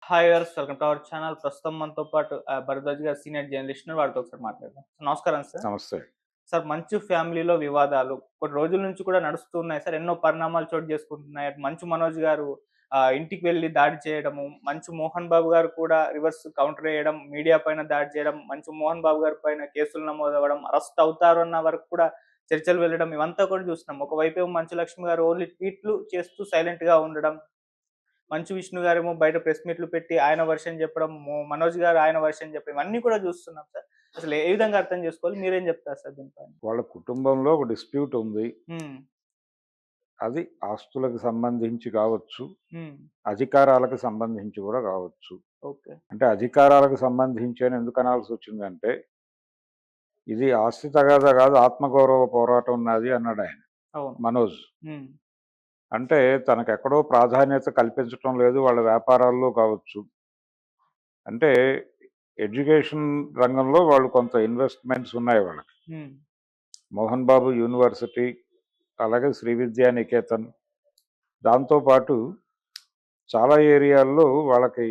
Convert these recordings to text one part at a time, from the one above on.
Hi viewers, welcome to our channel. ప్రస్తుతం మనతో పాటు భరద్వాజ్ గారు సీనియర్ జర్నలిస్ట్ ఉన్నారు. వారితో ఒకసారి మాట్లాడదాం. నమస్కారం సార్. నమస్తే. సార్, మంచు ఫ్యామిలీలో వివాదాలు కొన్ని రోజుల నుంచి కూడా నడుస్తూ ఉన్నాయి సార్. ఎన్నో పరిణామాలు చోటు చేసుకుంటున్నాయి. అటు మంచు మనోజ్ గారు ఇంటికి వెళ్లి దాడి చేయడము, మంచు మోహన్ బాబు గారు కూడా రివర్స్ కౌంటర్ వేయడం, మీడియా పైన దాడి చేయడం, మంచు మోహన్ బాబు గారి పైన కేసులు నమోదవ్వడం, అరెస్ట్ అవుతారు అన్న వరకు కూడా చర్చలు వెళ్ళడం, ఇవంతా కూడా చూస్తున్నాం. ఒకవైపేమో మంచు లక్ష్మి గారు ఓన్లీ ట్వీట్లు చేస్తూ సైలెంట్ గా ఉండడం, మంచు విష్ణు గారేమో బయట ప్రెస్ మీట్లు పెట్టి ఆయన వెర్షన్ చెప్పడం, మనోజ్ గారు ఆయన వెర్షన్ చెప్పడం, ఇవన్నీ కూడా చూస్తున్నాం సార్. అసలు ఏ విధంగా అర్థం చేసుకోవాలి? మీరేం చెప్తారు సార్ దీనిపైన? వాళ్ళ కుటుంబంలో ఒక డిస్ప్యూట్ ఉంది. హ్మ్. అది ఆస్తులకు సంబంధించి కావచ్చు, హ్మ్. అధికారాలకు సంబంధించి కూడా కావచ్చు. ఓకే. అంటే అధికారాలకు సంబంధించి అని ఎందుకు అనాల్సొచ్చిందంటే, ఇది ఆస్తి తగాదా కాదు, ఆత్మగౌరవ పోరాటం నాది అన్నాడాయన అవును. మనోజ్. హ్మ్. అంటే తనకెక్కడో ప్రాధాన్యత కల్పించటం లేదు వాళ్ళ వ్యాపారాల్లో కావచ్చు. అంటే ఎడ్యుకేషన్ రంగంలో వాళ్ళు కొంత ఇన్వెస్ట్‌మెంట్స్ ఉన్నాయి వాళ్ళకి. హ్మ్. మోహన్ బాబు యూనివర్సిటీ, అలాగే శ్రీ విద్యా నికేతన్. దాంతో పాటు చాలా ఏరియాల్లో వాళ్ళకి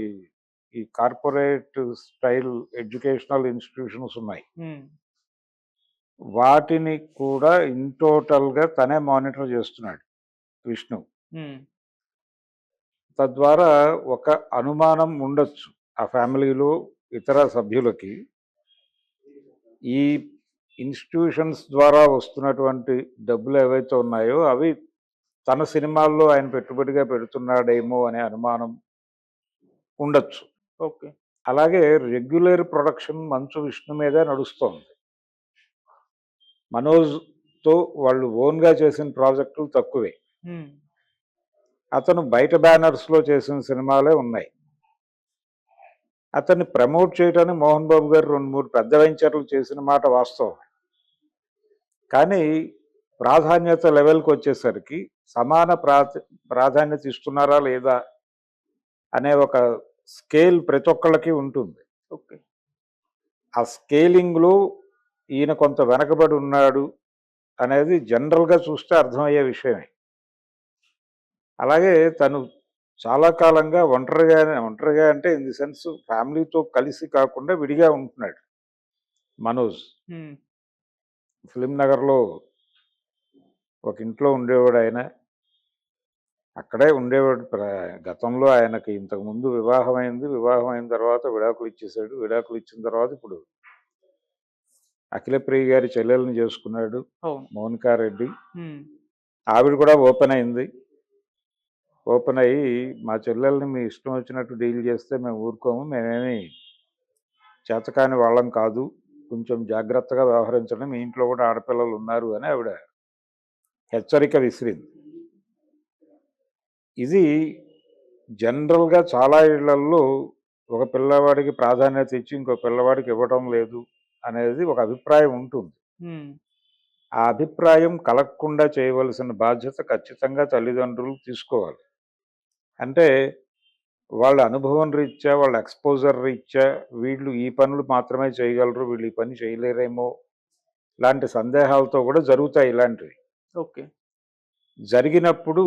ఈ కార్పొరేట్ స్టైల్ ఎడ్యుకేషనల్ ఇన్‌స్టిట్యూషన్స్ ఉన్నాయి. హ్మ్. వాటిని కూడా ఇన్ టోటల్‌గా తనే మానిటర్ చేస్తున్నాడు విష్ణు. హ్మ్. తద్వారా ఒక అనుమానం ఉండొచ్చు ఆ ఫ్యామిలీలో ఇతర సభ్యులకి. ఈ ఇన్‌స్టిట్యూషన్స్ ద్వారా వస్తున్నటువంటి డబ్బులు ఏవైతే ఉన్నాయో అవి తన సినిమాల్లో ఆయన పెట్టుబడిగా పెడుతున్నాడేమో అనే అనుమానం ఉండొచ్చు. ఓకే. అలాగే రెగ్యులర్ ప్రొడక్షన్ మంచు విష్ణు మీదే నడుస్తోంది. మనోజ్‌తో వాళ్ళు ఓన్‌గా చేసిన ప్రాజెక్టులు తక్కువే. హ్మ్. అతను బయట బ్యానర్స్‌లో చేసిన సినిమాలే ఉన్నాయి. అతన్ని ప్రమోట్ చేయడానికి మోహన్ బాబు గారు 2, 3 పెద్ద వెంచర్‌లు చేసిన మాట వాస్తవం. కానీ ప్రాధాన్యత లెవెల్‌కొచ్చేసరికి సమాన ప్రాధాన్యత ఇస్తున్నారా లేదా అనే ఒక స్కేల్ ప్రతి ఒక్కళ్ళకి ఉంటుంది. ఓకే. ఆ స్కేలింగ్‌లో ఈయన కొంత వెనకబడి ఉన్నాడు అనేది జనరల్‌గా చూస్తే అర్థమయ్యే విషయమే. అలాగే తను చాలా కాలంగా ఒంటరిగా అంటే ఇన్ ది సెన్స్ ఫ్యామిలీతో కలిసి కాకుండా విడిగా ఉంటున్నాడు మనోజ్. హ్మ్. ఫిల్మ్ నగర్‌లో ఒక ఇంట్లో ఉండేవాడాయన. అక్కడే ఉండేవాడు. గతంలో ఆయనకి ఇంతకుముందు వివాహమైంది. వివాహం అయిన తర్వాత విడాకులు ఇచ్చేసాడు. విడాకులు ఇచ్చిన తర్వాత ఇప్పుడు అఖిలప్రియ గారి చెల్లెల్ని చేసుకున్నాడు అవును. మౌనికారెడ్డి. హ్మ్. ఆవిడ కూడా ఓపెన్ అయింది. ఓపెన్ అయ్యి, మా చెల్లెల్ని మీ ఇష్టం వచ్చినట్టు డీల్ చేస్తే మేము ఊరుకోము. మేమేమి చేతకాని వాళ్ళం కాదు. కొంచెం జాగ్రత్తగా వ్యవహరించండి. మీ ఇంట్లో కూడా ఆడపిల్లలు ఉన్నారు అని ఆవిడ హెచ్చరిక విసిరింది. ఇది జనరల్‌గా చాలా ఇళ్లల్లో ఒక పిల్లవాడికి ప్రాధాన్యత ఇచ్చి ఇంకో పిల్లవాడికి ఇవ్వడం లేదు అనేది ఒక అభిప్రాయం ఉంటుంది. హ్మ్. ఆ అభిప్రాయం కలగకుండా చేయవలసిన బాధ్యత ఖచ్చితంగా తల్లిదండ్రులు తీసుకోవాలి. అంటే వాళ్ళ అనుభవం రీత్యా, వాళ్ళ ఎక్స్‌పోజర్ రీత్యా వీళ్ళు ఈ పనులు మాత్రమే చేయగలరు, వీళ్ళు ఈ పని చేయలేరేమో లాంటి సందేహాలతో కూడా జరుగుతాయి ఇలాంటివి. ఓకే. జరిగినప్పుడు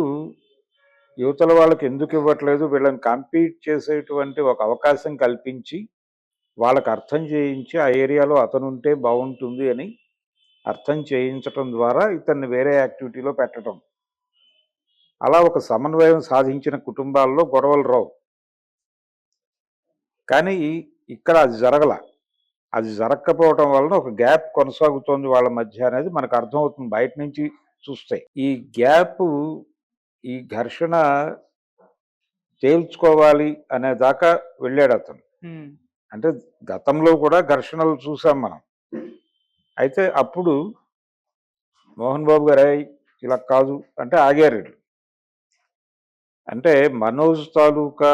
యువతల వాళ్ళకి ఎందుకు ఇవ్వట్లేదు, వీళ్ళని కంపీట్ చేసేటువంటి ఒక అవకాశం కల్పించి, వాళ్ళకి అర్థం చేయించి, ఆ ఏరియాలో అతనుంటే బావుంటుంది అని అర్థం చేయించటం ద్వారా ఇతన్ని వేరే యాక్టివిటీలో పెట్టటం. అలా ఒక సమన్వయం సాధించిన కుటుంబాల్లో గొడవలు రావు. కానీ ఇక్కడ అది జరగల. అది జరగకపోవటం వలన ఒక గ్యాప్ కొనసాగుతోంది వాళ్ళ మధ్య అనేది మనకు అర్థమవుతుంది బయట నుంచి చూస్తే. ఈ గ్యాపు, ఈ ఘర్షణ తేల్చుకోవాలి అనే దాకా వెళ్ళాడతను. హ్మ్. అంటే గతంలో కూడా ఘర్షణలు చూసాం మనం. అయితే అప్పుడు మోహన్ బాబు గారు "ఏయ్! ఇలా కాదు" అంటే ఆగారీళ్ళు. అంటే మనోజ్ తాలూకా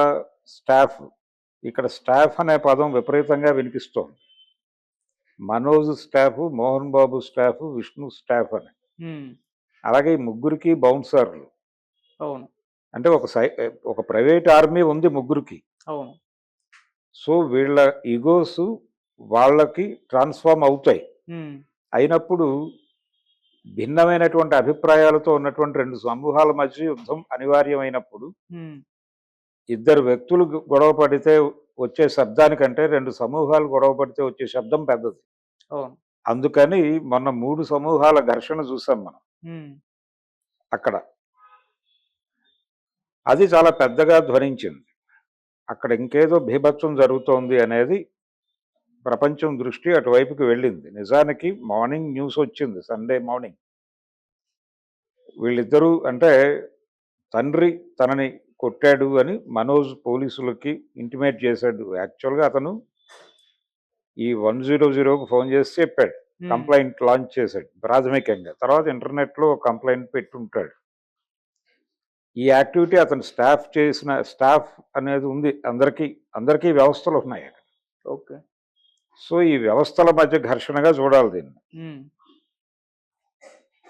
స్టాఫ్, ఇక్కడ స్టాఫ్ అనే పదం విపరీతంగా వినిపిస్తోంది. Manoj staff, Mohan Babu staff, Vishnu staff అని. హ్మ్. అలాగే ఈ ముగ్గురికి బౌన్సర్లు. అవును. అంటే ఒక ప్రైవేట్ ఆర్మీ ఉంది ముగ్గురికి. అవును. సో, వీళ్ళ ఇగోస్ వాళ్ళకి ట్రాన్స్‌ఫార్మ్ అవుతాయి. హ్మ్. అయినప్పుడు భిన్నమైనటువంటి అభిప్రాయాలతో ఉన్నటువంటి 2 సమూహాల మధ్య యుద్ధం అనివార్యమైనప్పుడు హ్మ్. ఇద్దరు వ్యక్తులు గొడవ పడితే వచ్చే శబ్దానికంటే 2 సమూహాలు గొడవ పడితే వచ్చే శబ్దం పెద్దది. అవును. అందుకని మొన్న 3 సమూహాల ఘర్షణ చూసాం మనం హ్మ్. అక్కడ. అది చాలా పెద్దగా ధ్వనించింది. అక్కడ ఇంకేదో బీభత్సం జరుగుతోంది అనేది ప్రపంచం దృష్టి అటువైపుకి వెళ్ళింది. నిజానికి మార్నింగ్ న్యూస్ వచ్చింది సండే మార్నింగ్. వీళ్ళిద్దరూ అంటే తండ్రి తనని కొట్టాడు అని మనోజ్ పోలీసులకి ఇంటిమేట్ చేశాడు. యాక్చువల్‌గా అతను ఈ 100కు ఫోన్ చేసి చెప్పాడు. హ్మ్. కంప్లెయింట్ లాంచ్ చేశాడు ప్రాథమికంగా. తర్వాత ఇంటర్నెట్‌లో కంప్లెయింట్ పెట్టుంటాడు. ఈ యాక్టివిటీ అతని స్టాఫ్ అనేది ఉంది. అందరికీ వ్యవస్థలున్నాయి అక్కడ. ఓకే. సో, ఈ వ్యవస్థల మధ్య ఘర్షణగా చూడాలి దీన్ని. హ్మ్.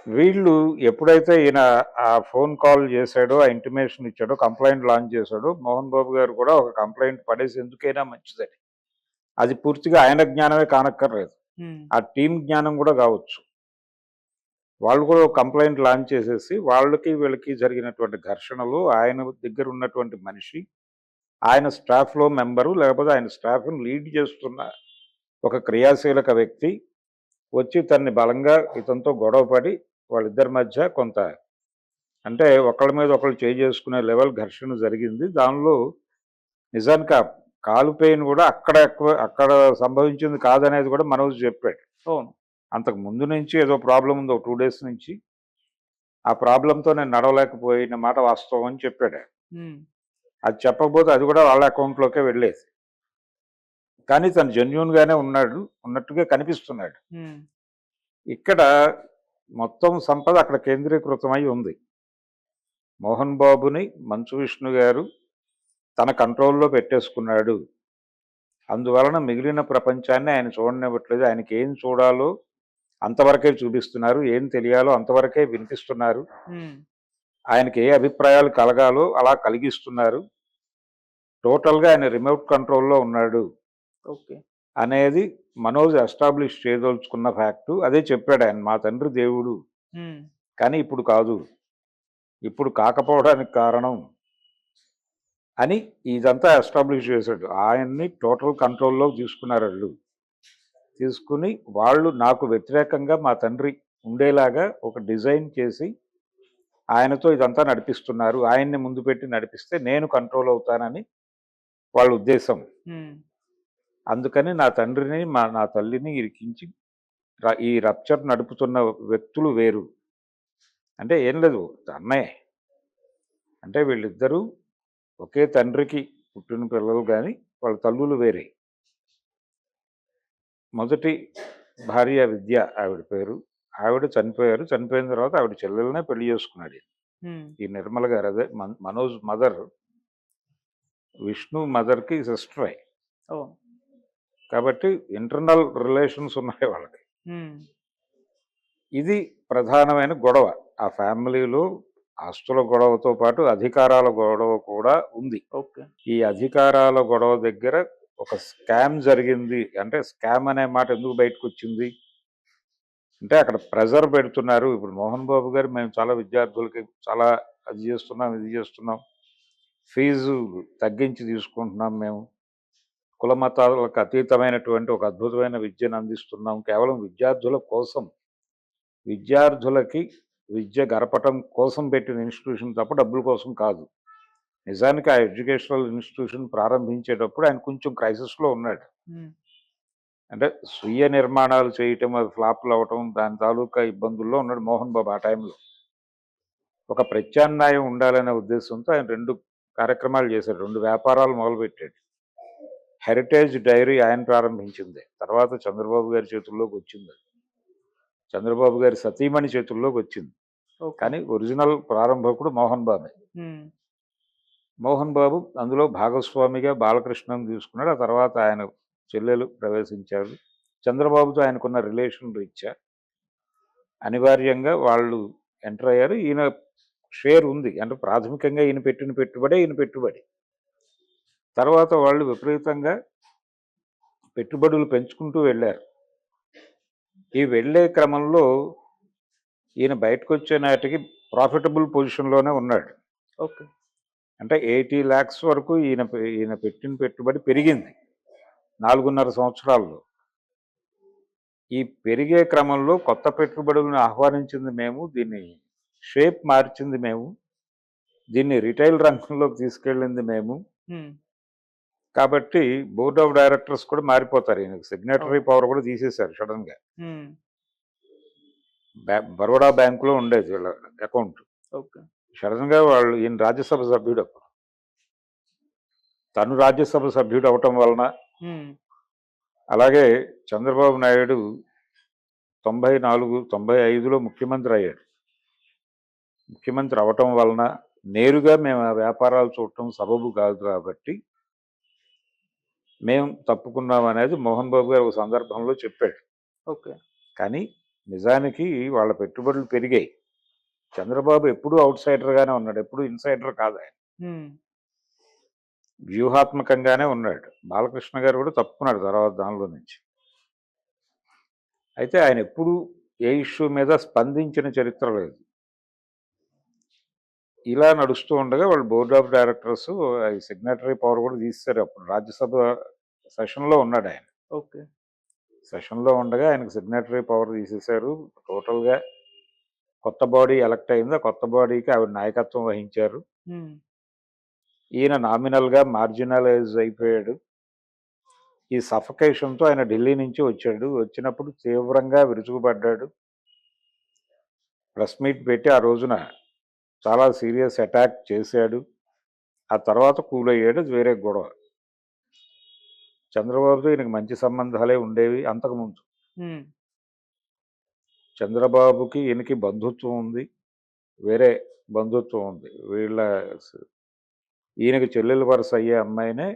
వీళ్ళు ఎప్పుడైతే ఈయన ఆ ఫోన్ కాల్ చేశాడో, ఆ ఇంటిమేషన్ ఇచ్చాడో, కంప్లెయింట్ లాంచ్ చేశాడో, మోహన్ బాబు గారు కూడా ఒక కంప్లెయింట్ పడేసి ఎందుకైనా మంచిదని. అది పూర్తిగా ఆయన జ్ఞానమే కానక్కర్లేదు. హ్మ్. ఆ టీమ్ జ్ఞానం కూడా కావచ్చు. వాళ్ళు కూడా ఒక కంప్లెయింట్ లాంచ్ చేసేసి వాళ్ళకి వీళ్ళకి జరిగినటువంటి ఘర్షణలు ఆయన దగ్గర ఉన్నటువంటి మనిషి, ఆయన స్టాఫ్‌లో మెంబరు లేకపోతే ఆయన స్టాఫ్‌ని లీడ్ చేస్తున్న ఒక క్రియాశీలక వ్యక్తి వచ్చి తనని బలంగా ఇతనితో గొడవపడి వాళ్ళిద్దరి మధ్య కొంత అంటే ఒకళ్ళ మీద ఒకళ్ళు చేసుకునే లెవెల్ ఘర్షణ జరిగింది. దానిలో నిజానికి ఆ కాలు పెయిన్ కూడా అక్కడ సంభవించింది కాదనేది కూడా మనోజ్ చెప్పాడు. అవును. అంతకు ముందు నుంచి ఏదో ప్రాబ్లం ఉంది. ఒక 2 డేస్ నుంచి. ఆ ప్రాబ్లంతో నేను నడవలేకపోయిన మాట వాస్తవం అని చెప్పాడు ఆయన. హ్మ్. అది చెప్పకపోతే అది కూడా వాళ్ళ అకౌంట్‌లోకే వెళ్ళేది. కానీ తను జెన్యూన్‌గానే ఉన్నట్టుగా కనిపిస్తున్నాడు. హ్మ్. ఇక్కడ మొత్తం సంపద అక్కడ కేంద్రీకృతమై ఉంది. మోహన్ బాబుని మంచు విష్ణు గారు తన కంట్రోల్‌లో పెట్టేసుకున్నాడు. అందువలన మిగిలిన ప్రపంచాన్ని ఆయన చూడనివ్వట్లేదు. ఆయనకి ఏం చూడాలో అంతవరకే చూపిస్తున్నారు. ఏం తెలియాలో అంతవరకే వినిపిస్తున్నారు. హ్మ్. ఆయనకి ఏ అభిప్రాయాలు కలగాలో అలా కలిగిస్తున్నారు. టోటల్‌గా ఆయన రిమోట్ కంట్రోల్‌లో ఉన్నాడు ఓకే. అనేది మనోజ్ ఎస్టాబ్లిష్ చేయదలుచుకున్న ఫ్యాక్టు. అదే చెప్పాడు ఆయన. మా తండ్రి దేవుడు. హ్మ్. కానీ ఇప్పుడు కాదు. ఇప్పుడు కాకపోవడానికి కారణం అని ఇదంతా ఎస్టాబ్లిష్ చేశాడు. ఆయన్ని టోటల్ కంట్రోల్‌లోకి తీసుకున్నారాళ్ళు. తీసుకుని వాళ్ళు నాకు వ్యతిరేకంగా మా తండ్రి ఉండేలాగా ఒక డిజైన్ చేసి ఆయనతో ఇదంతా నడిపిస్తున్నారు. ఆయన్ని ముందు పెట్టి నడిపిస్తే నేను కంట్రోల్ అవుతానని వాళ్ళ ఉద్దేశం. హ్మ్. అందుకని నా తండ్రిని, నా తల్లిని ఇరికించి ఈ రప్చర్ నడుపుతున్న వ్యక్తులు వేరు. అంటే ఏం లేదు అన్నయ్య. అంటే వీళ్ళిద్దరూ ఒకే తండ్రికి పుట్టిన పిల్లలు గాని వాళ్ళ తల్లులు వేరే. మొదటి భార్య విద్య ఆవిడ పేరు. ఆవిడ చనిపోయారు. చనిపోయిన తర్వాత ఆవిడ చెల్లెలనే పెళ్లి చేసుకున్నాడు ఈయన. హ్మ్. ఈ నిర్మల గారు అదే మనోజ్ మదర్ విష్ణు మదర్‌కి సిస్టరే. అవును. కాబట్టి ఇంటర్నల్ రిలేషన్స్ ఉన్నాయి వాళ్ళకి. హ్మ్. ఇది ప్రధానమైన గొడవ. ఆ ఫ్యామిలీలో ఆస్తుల గొడవతో పాటు అధికారాల గొడవ కూడా ఉంది. ఓకే. ఈ అధికారాల గొడవ దగ్గర ఒక స్కామ్ జరిగింది. అంటే స్కామ్ అనే మాట ఎందుకు బయటకొచ్చింది? అంటే అక్కడ ప్రెజర్ పెడుతున్నారు. ఇప్పుడు మోహన్ బాబు గారు మేము చాలా విద్యార్థులకి చాలా అది చేస్తున్నాం, ఇది చేస్తున్నాం. ఫీజు తగ్గించి తీసుకుంటున్నాం మేము. కుల మతాలకు అతీతమైనటువంటి ఒక అద్భుతమైన విద్యను అందిస్తున్నాం. కేవలం విద్యార్థుల కోసం. విద్యార్థులకి విద్య గరపటం కోసం పెట్టిన ఇన్‌స్టిట్యూషన్ తప్ప డబ్బుల కోసం కాదు. నిజానికి ఆ ఎడ్యుకేషనల్ ఇన్‌స్టిట్యూషన్ ప్రారంభించేటప్పుడు ఆయన కొంచెం క్రైసిస్‌లో ఉన్నాడు. హ్మ్. అంటే స్వీయ నిర్మాణాలు చేయటం, అవి ఫ్లాప్‌లు అవ్వటం, దాని తాలూకా ఇబ్బందుల్లో ఉన్నాడు మోహన్ బాబు ఆ టైంలో. ఒక ప్రత్యామ్నాయం ఉండాలనే ఉద్దేశంతో ఆయన 2 కార్యక్రమాలు చేశాడు. 2 వ్యాపారాలు మొదలుపెట్టాడు. హెరిటేజ్ డైరీ ఆయన ప్రారంభించిందే. తర్వాత చంద్రబాబు గారి చేతుల్లోకొచ్చిందది. చంద్రబాబు గారి సతీమణి చేతుల్లోకొచ్చింది. ఓకే. కానీ ఒరిజినల్ ప్రారంభకుడు మోహన్ బాబే. హ్మ్. మోహన్ బాబు అందులో భాగస్వామిగా బాలకృష్ణను తీసుకున్నాడు. ఆ తర్వాత ఆయన చెల్లెలు ప్రవేశించారు. చంద్రబాబుతో ఆయనకున్న రిలేషన్ రీత్యా అనివార్యంగా వాళ్ళు ఎంటర్ అయ్యారు. ఈయన షేర్ ఉంది. అంటే ప్రాథమికంగా ఈయన పెట్టిన పెట్టుబడే ఈయన పెట్టుబడి. తర్వాత వాళ్ళు విపరీతంగా పెట్టుబడులు పెంచుకుంటూ వెళ్ళారు. ఈ వెళ్ళే క్రమంలో ఈయన బయటకొచ్చే నాటికి ప్రాఫిటబుల్ పొజిషన్‌లోనే ఉన్నాడు. ఓకే. అంటే 80 lakhs వరకు ఈయన పెట్టిన పెట్టుబడి పెరిగింది 4.5 సంవత్సరాల్లో. ఈ పెరిగే క్రమంలో కొత్త పెట్టుబడులను ఆహ్వానించింది మేము, దీన్ని షేప్ మార్చింది మేము, దీన్ని రిటైల్ రంగంలోకి తీసుకెళ్ళింది మేము. కాబట్టి బోర్డ్ ఆఫ్ డైరెక్టర్స్ కూడా మారిపోతారు. ఈయనకి సిగ్నేటరీ పవర్ కూడా తీసేశారు సడన్గా. బరోడా బ్యాంకులో ఉండేది వీళ్ళ అకౌంట్. సడన్గా వాళ్ళు ఈయన రాజ్యసభ సభ్యుడు అప్పుడు. తను రాజ్యసభ సభ్యుడు అవటం వలన, అలాగే చంద్రబాబు నాయుడు 94, 95లో ముఖ్యమంత్రి అయ్యాడు. ముఖ్యమంత్రి అవటం వలన నేరుగా మేము ఆ వ్యాపారాలు చూడటం సబబు కాదు కాబట్టి మేము తప్పుకున్నాం అనేది మోహన్ బాబు గారు ఒక సందర్భంలో చెప్పాడు. కానీ నిజానికి వాళ్ళ పెట్టుబడులు పెరిగాయి. చంద్రబాబు ఎప్పుడూ అవుట్ సైడర్గానే ఉన్నాడు, ఎప్పుడు ఇన్సైడర్ కాదు ఆయన. వ్యూహాత్మకంగానే ఉన్నాడు. బాలకృష్ణ గారు కూడా తప్పుకున్నాడు తర్వాత దానిలో నుంచి. అయితే ఆయన ఎప్పుడు ఏ ఇష్యూ మీద స్పందించిన చరిత్ర లేదు. ఇలా నడుస్తూ ఉండగా వాళ్ళు board of directors signatory power కూడా తీస్తారు. అప్పుడు రాజ్యసభ సెషన్లో ఉన్నాడు ఆయన. సెషన్లో ఉండగా ఆయనకు సిగ్నేటరీ పవర్ తీసేశారు. టోటల్గా కొత్త బాడీ ఎలక్ట్ అయింది. ఆ కొత్త బాడీకి ఆవిడ నాయకత్వం వహించారు. ఈయన నామినల్గా మార్జినలైజ్ అయిపోయాడు. ఈ సఫకేషన్తో ఆయన ఢిల్లీ నుంచి వచ్చాడు. వచ్చినప్పుడు తీవ్రంగా విరుచుకుపడ్డాడు. ప్రెస్ మీట్ పెట్టి ఆ రోజున చాలా సీరియస్ అటాక్ చేశాడు. ఆ తర్వాత కూల్ అయ్యాడు. వేరే గొడవ. చంద్రబాబుతో ఈయనకి మంచి సంబంధాలే ఉండేవి అంతకుముందు. చంద్రబాబుకి ఈయనకి బంధుత్వం ఉంది, వేరే బంధుత్వం ఉంది. ఈయనకి చెల్లెలు వరుస అయ్యే అమ్మాయినే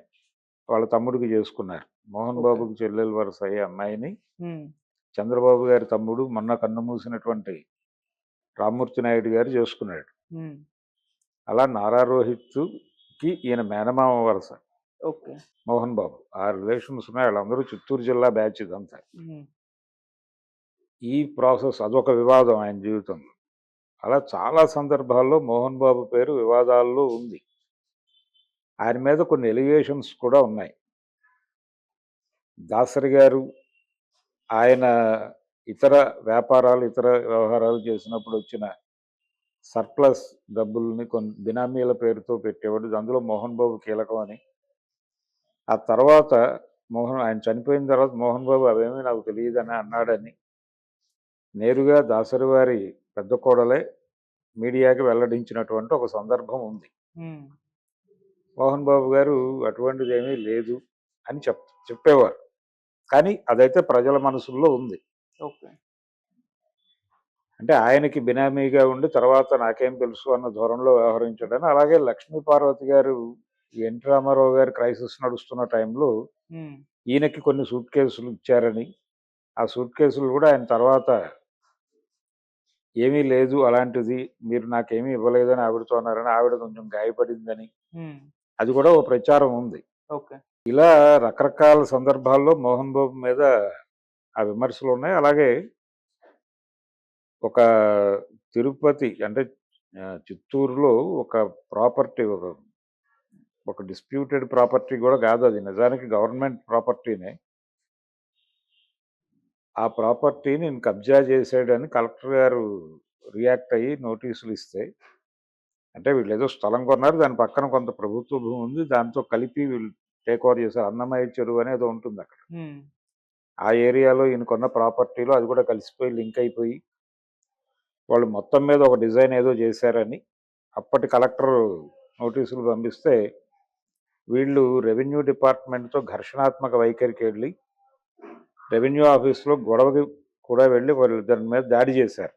వాళ్ళ తమ్ముడికి చేసుకున్నారు. మోహన్ బాబుకి చెల్లెలు వరుస అయ్యే అమ్మాయిని చంద్రబాబు గారి తమ్ముడు మొన్న కన్నుమూసినటువంటి రామ్మూర్తి నాయుడు గారు చేసుకున్నాడు. అలా నారా రోహిత్కి ఈయన మేనమామ వరుస మోహన్ బాబు. ఆ రిలేషన్స్ ఉన్నాయి. వాళ్ళందరూ చిత్తూరు జిల్లా బ్యాచ్ ఇదంతా. ఈ ప్రాసెస్ అదొక వివాదం ఆయన జీవితంలో. అలా చాలా సందర్భాల్లో మోహన్ బాబు పేరు వివాదాల్లో ఉంది. ఆయన మీద కొన్ని ఎలిగేషన్స్ కూడా ఉన్నాయి. దాసరి గారు ఆయన ఇతర వ్యాపారాలు, ఇతర వ్యవహారాలు చేసినప్పుడు వచ్చిన సర్ప్లస్ డబ్బుల్ని కొన్ని బినామీల పేరుతో పెట్టేవాడు. అందులో మోహన్ బాబు కీలకం అని. ఆ తర్వాత ఆయన చనిపోయిన తర్వాత మోహన్ బాబు అవేమీ నాకు తెలియదని అన్నాడని నేరుగా దాసరి వారి పెద్ద కోడలే మీడియాకి వెల్లడించినటువంటి ఒక సందర్భం ఉంది. మోహన్ బాబు గారు అటువంటిది ఏమీ లేదు అని చెప్పేవారు. కానీ అదైతే ప్రజల మనసుల్లో ఉంది. అంటే ఆయనకి బినామీగా ఉండి తర్వాత నాకేం తెలుసు అన్న ధోరణిలో వ్యవహరించడని. అలాగే లక్ష్మీ పార్వతి గారు ఎన్టీ రామారావు గారి క్రైసిస్ నడుస్తున్న టైంలో ఈయనకి కొన్ని సూట్ కేసులు ఇచ్చారని, ఆ సూట్ కేసులు కూడా ఆయన తర్వాత ఏమీ లేదు అలాంటిది, మీరు నాకేమీ ఇవ్వలేదని ఆవిడతో అన్నారని, ఆవిడ కొంచెం గాయపడిందని అది కూడా ఒక ప్రచారం ఉంది. ఇలా రకరకాల సందర్భాల్లో మోహన్ బాబు మీద ఆ విమర్శలు ఉన్నాయి. అలాగే ఒక తిరుపతి అంటే చిత్తూరులో ఒక ప్రాపర్టీ, ఒక డిస్ప్యూటెడ్ ప్రాపర్టీ కూడా కాదు అది, నిజానికి గవర్నమెంట్ ప్రాపర్టీనే. ఆ ప్రాపర్టీని నేను కబ్జా చేశాడని కలెక్టర్ గారు రియాక్ట్ అయ్యి నోటీసులు ఇస్తే, అంటే వీళ్ళు ఏదో స్థలం కొన్నారు, దాని పక్కన కొంత ప్రభుత్వ భూమి ఉంది, దాంతో కలిపి వీళ్ళు టేక్ ఓవర్ చేశారు. అన్నమయ్య చెరువు అనేది ఉంటుంది అక్కడ. ఆ ఏరియాలో ఈయన కొన్న ప్రాపర్టీలో అది కూడా కలిసిపోయి లింక్ అయిపోయి వాళ్ళు మొత్తం మీద ఒక డిజైన్ ఏదో చేశారని అప్పటి కలెక్టర్ నోటీసులు పంపిస్తే వీళ్ళు రెవెన్యూ డిపార్ట్మెంట్తో ఘర్షణాత్మక వైఖరికి వెళ్ళి రెవెన్యూ ఆఫీస్లో గొడవకి కూడా వెళ్ళి వాళ్ళు దాని మీద దాడి చేశారు.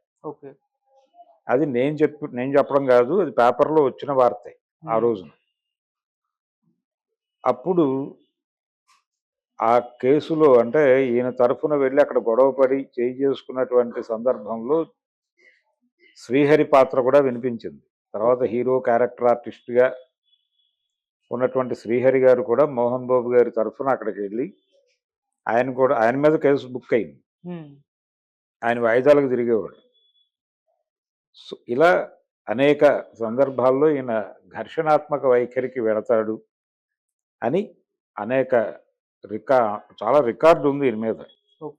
అది నేను చెప్పడం కాదు, అది పేపర్లో వచ్చిన వార్తే ఆ రోజున. అప్పుడు ఆ కేసులో అంటే ఈయన తరఫున వెళ్ళి అక్కడ గొడవపడి చేసుకున్నటువంటి సందర్భంలో శ్రీహరి పాత్ర కూడా వినిపించింది. తర్వాత హీరో క్యారెక్టర్ ఆర్టిస్ట్గా ఉన్నటువంటి శ్రీహరి గారు కూడా మోహన్ బాబు గారి తరఫున అక్కడికి వెళ్ళి ఆయన మీద కేసు బుక్ అయింది. ఆయన వాయిదాలకు తిరిగేవాడు. సో ఇలా అనేక సందర్భాల్లో ఈయన ఘర్షణాత్మక వైఖరికి వెళతాడు అని అనేక చాలా రికార్డు ఉంది దీని మీద.